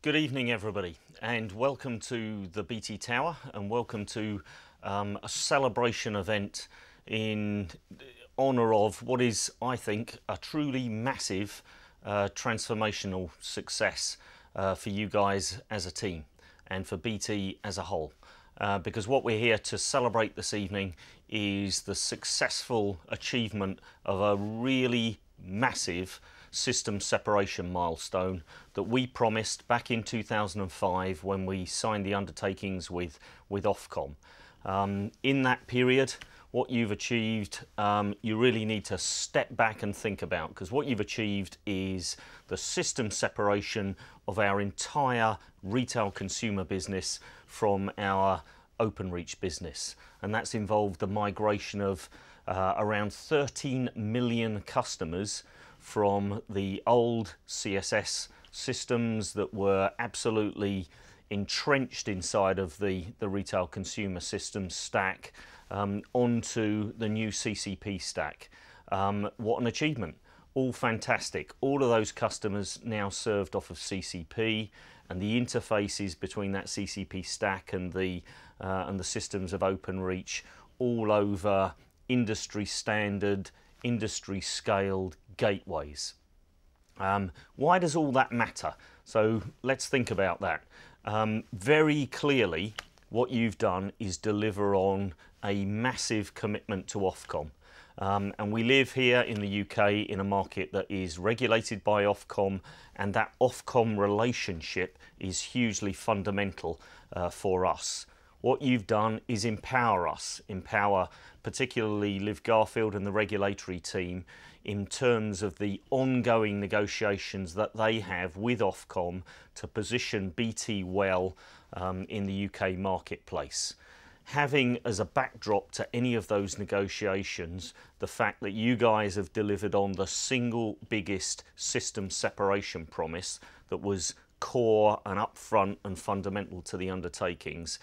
Good evening, everybody, and welcome to the BT Tower, and welcome to a celebration event in honour of what is, I think, a truly massive transformational success for you guys as a team and for BT as a whole. Because what we're here to celebrate this evening is the successful achievement of a really massive system separation milestone that we promised back in 2005 when we signed the undertakings with Ofcom. In that period, what you've achieved, you really need to step back and think about, because what you've achieved is the system separation of our entire retail consumer business from our Openreach business, and that's involved the migration of around 13 million customers from the old CSS systems that were absolutely entrenched inside of the retail consumer systems stack onto the new CCP stack. What an achievement. All fantastic. All of those customers now served off of CCP, and the interfaces between that CCP stack and the systems of Openreach all over industry standard, industry scaled gateways. Why does all that matter? So let's think about that. Very clearly, what you've done is deliver on a massive commitment to Ofcom. And we live here in the UK in a market that is regulated by Ofcom, and that Ofcom relationship is hugely fundamental for us. What you've done is empower us, empower particularly Liv Garfield and the regulatory team in terms of the ongoing negotiations that they have with Ofcom to position BT well in the UK marketplace. Having as a backdrop to any of those negotiations the fact that you guys have delivered on the single biggest system separation promise that was core and upfront and fundamental to the undertakings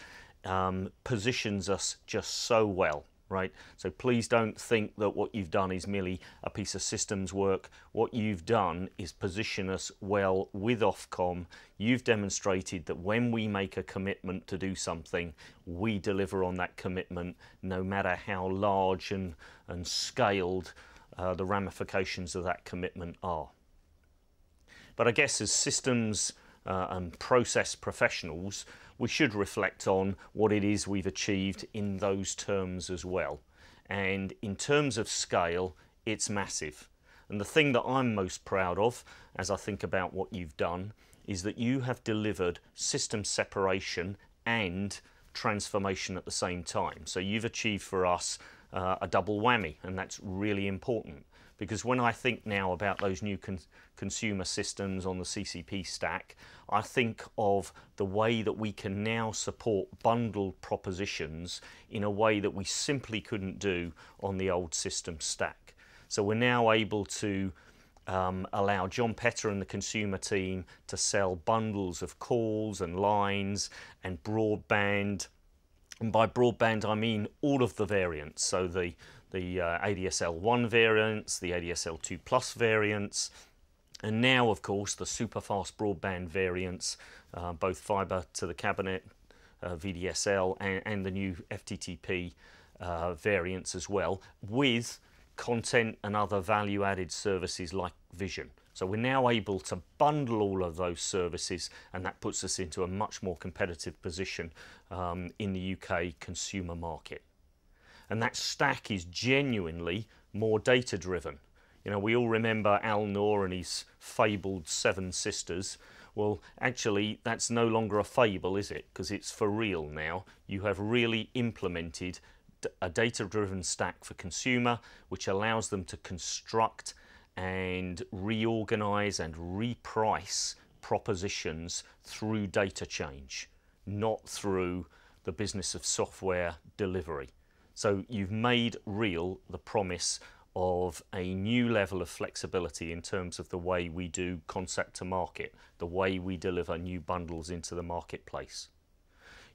positions us just so well, right? So please don't think that what you've done is merely a piece of systems work. What you've done is position us well with Ofcom. You've demonstrated that when we make a commitment to do something, we deliver on that commitment, no matter how large and scaled the ramifications of that commitment are. But I guess as systems and process professionals, we should reflect on what it is we've achieved in those terms as well. And in terms of scale, it's massive. And the thing that I'm most proud of as I think about what you've done is that you have delivered system separation and transformation at the same time. So you've achieved for us a double whammy, and that's really important. Because when I think now about those new consumer systems on the CCP stack, I think of the way that we can now support bundled propositions in a way that we simply couldn't do on the old system stack. So we're now able to allow John Petter and the consumer team to sell bundles of calls and lines and broadband. And by broadband, I mean all of the variants. So the ADSL 1 variants, the ADSL 2 Plus variants, and now, of course, the super fast broadband variants, both fibre to the cabinet, VDSL, and the new FTTP variants as well, with content and other value-added services like Vision. So we're now able to bundle all of those services, and that puts us into a much more competitive position in the UK consumer market. And that stack is genuinely more data driven. You know, we all remember Al Noor and his fabled 7 sisters. Well, actually, that's no longer a fable, is it? Because it's for real now. You have really implemented a data-driven stack for consumer, which allows them to construct and reorganize and reprice propositions through data change, not through the business of software delivery. So you've made real the promise of a new level of flexibility in terms of the way we do concept to market, the way we deliver new bundles into the marketplace.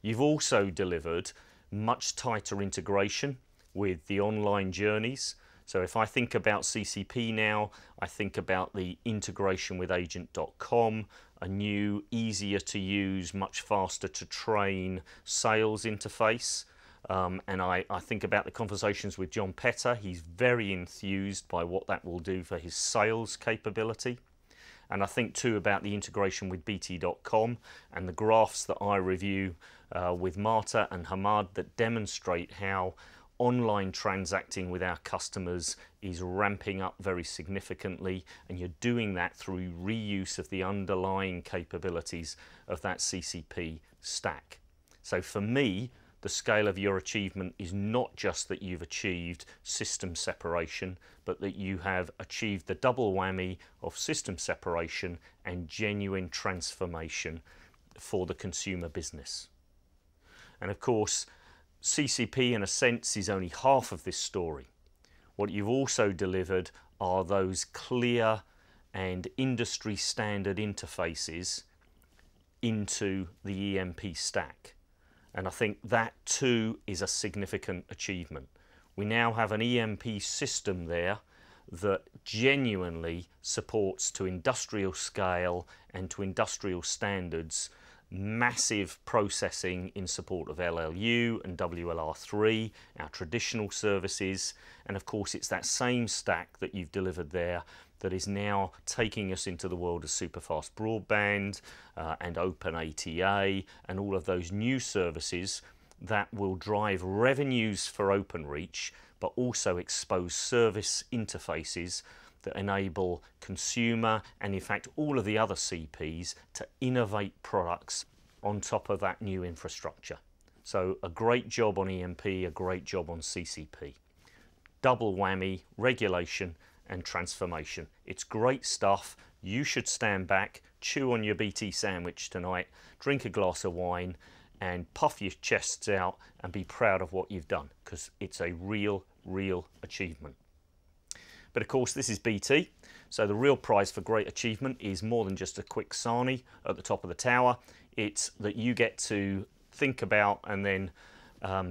You've also delivered much tighter integration with the online journeys. So if I think about CCP now, I think about the integration with agent.com, a new, easier to use, much faster to train sales interface. And I think about the conversations with John Petter. He's very enthused by what that will do for his sales capability. And I think too about the integration with bt.com and the graphs that I review with Marta and Hamad that demonstrate how online transacting with our customers is ramping up very significantly, and you're doing that through reuse of the underlying capabilities of that CCP stack. So for me, the scale of your achievement is not just that you've achieved system separation, but that you have achieved the double whammy of system separation and genuine transformation for the consumer business. And of course, CCP in a sense is only half of this story. What you've also delivered are those clear and industry standard interfaces into the EMP stack. And I think that too is a significant achievement. We now have an EMP system there that genuinely supports to industrial scale and to industrial standards massive processing in support of LLU and WLR3, our traditional services, and of course it's that same stack that you've delivered there that is now taking us into the world of superfast broadband and open ATA and all of those new services that will drive revenues for Openreach, but also expose service interfaces that enable consumer and in fact all of the other CPs to innovate products on top of that new infrastructure. So a great job on EMP, a great job on CCP. Double whammy, regulation and transformation. It's great stuff. You should stand back, chew on your BT sandwich tonight, drink a glass of wine and puff your chests out and be proud of what you've done, because it's a real achievement. But of course this is BT, so the real prize for great achievement is more than just a quick sarnie at the top of the tower. It's that you get to think about and then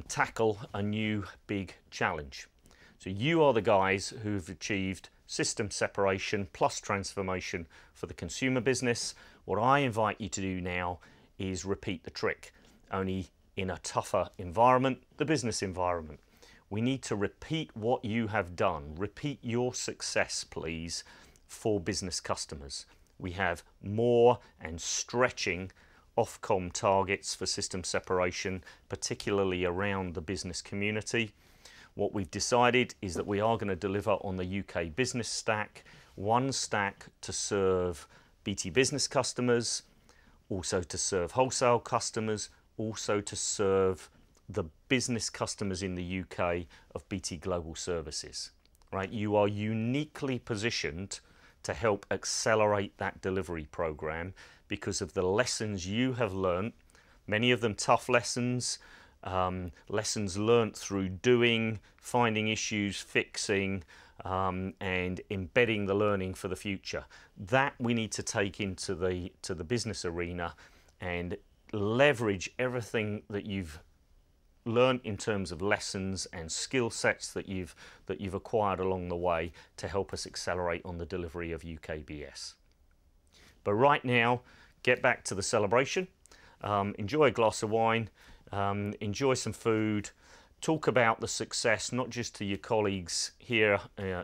tackle a new big challenge. So you are the guys who've achieved system separation plus transformation for the consumer business. What I invite you to do now is repeat the trick, only in a tougher environment, the business environment. We need to repeat what you have done. Repeat your success, please, for business customers. We have more and stretching Ofcom targets for system separation, particularly around the business community. What we've decided is that we are going to deliver on the UK business stack, one stack to serve BT business customers, also to serve wholesale customers, also to serve the business customers in the UK of BT Global Services. Right? You are uniquely positioned to help accelerate that delivery program because of the lessons you have learnt, many of them tough lessons, lessons learnt through doing, finding issues, fixing, and embedding the learning for the future. That we need to take into the business arena and leverage everything that you've learned in terms of lessons and skill sets that you've acquired along the way to help us accelerate on the delivery of UKBS. But right now, get back to the celebration. Enjoy a glass of wine, enjoy some food, talk about the success not just to your colleagues here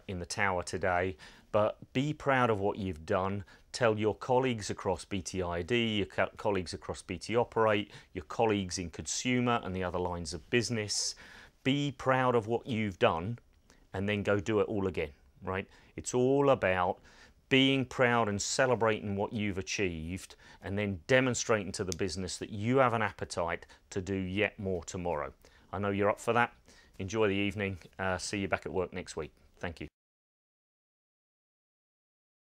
in the tower today, but be proud of what you've done. Tell your colleagues across BTID, your colleagues across BT Operate, your colleagues in consumer and the other lines of business. Be proud of what you've done and then go do it all again, right? It's all about being proud and celebrating what you've achieved and then demonstrating to the business that you have an appetite to do yet more tomorrow. I know you're up for that. Enjoy the evening. See you back at work next week. Thank you.